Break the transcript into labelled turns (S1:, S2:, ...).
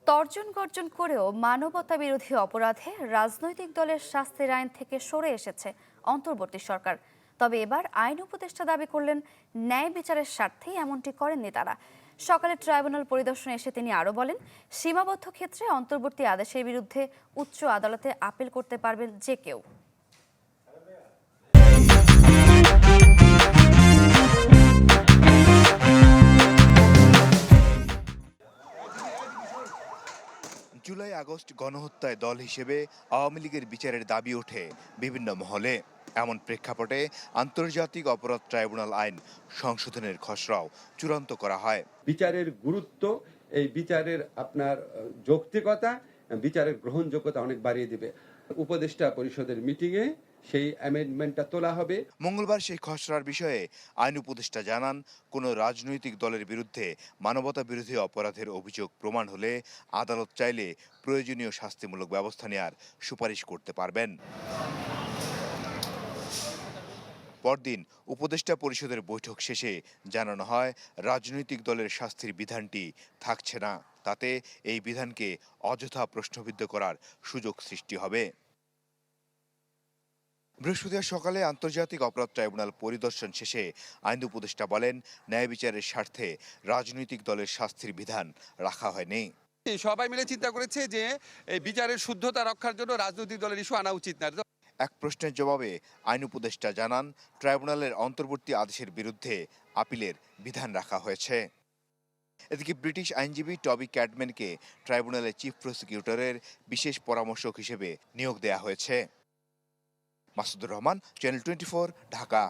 S1: তর্জন গর্জন করেও মানবতা বিরোধী অপরাধে রাজনৈতিক দলের শাস্তির আইন থেকে সরে এসেছে অন্তর্বর্তী সরকার। তবে এবার আইন উপদেষ্টা দাবি করলেন ন্যায় বিচারের স্বার্থেই এমনটি করেননি তারা। সকালে ট্রাইব্যুনাল পরিদর্শনে এসে তিনি আরও বলেন, সীমাবদ্ধ ক্ষেত্রে অন্তর্বর্তী আদেশের বিরুদ্ধে উচ্চ আদালতে আপিল করতে পারবেন যে কেউ।
S2: জুলাই আগস্ট গণহত্যায় দল হিসেবে আওয়ামী লীগের বিচারের দাবি ওঠে বিভিন্ন মহলে। এমন প্রেক্ষাপটে আন্তর্জাতিক অপরাধ ট্রাইব্যুনাল আইন সংশোধনের খসড়াও চূড়ান্ত করা হয়।
S3: বিচারের গুরুত্ব, এই বিচারের আপনার যৌক্তিকতা, বিচারের গ্রহণযোগ্যতা অনেক বাড়িয়ে দিবে। উপদেষ্টা পরিষদের মিটিংয়ে সেই অ্যামেন্ডমেন্টটা তোলা হবে।
S2: মঙ্গলবার সেই খসড়ার বিষয়ে আইন উপদেষ্টা জানান, কোনো রাজনৈতিক দলের বিরুদ্ধে মানবতা বিরোধী অপরাধের অভিযোগ প্রমাণ হলে আদালত চাইলে প্রয়োজনীয় শাস্তিমূলক ব্যবস্থা নেওয়ার সুপারিশ করতে পারবেন। পরদিন উপদেষ্টা পরিষদের বৈঠক শেষে জানানো হয়, রাজনৈতিক দলের শাস্তির বিধানটি থাকছে না। তাতে এই বিধানকে অযথা প্রশ্নবিদ্ধ করার সুযোগ সৃষ্টি হবে। বৃহস্পতিবার সকালে আন্তর্জাতিক অপরাধ ট্রাইব্যুনাল পরিদর্শন শেষে আইন উপদেষ্টা বলেন, ন্যায় বিচারের স্বার্থে রাজনৈতিক দলের শাস্তির বিধান রাখা হয়নি।
S4: সবাই মিলে চিন্তা করেছে যে এই বিচারের শুদ্ধতা রক্ষার জন্য রাজনৈতিক দলের ইস্যু আনা উচিত না।
S2: এক প্রশ্নের জবাবে আইন উপদেষ্টা জানান, ট্রাইব্যুনালের অন্তর্বর্তী আদেশের বিরুদ্ধে আপিলের বিধান রাখা হয়েছে। এদিকে ব্রিটিশ আইনজীবী টবি ক্যাডম্যানকে ট্রাইব্যুনালের চিফ প্রসিকিউটরের বিশেষ পরামর্শক হিসেবে নিয়োগ দেওয়া হয়েছে। মাসুদুর রহমান, চ্যানেল 24, ঢাকা।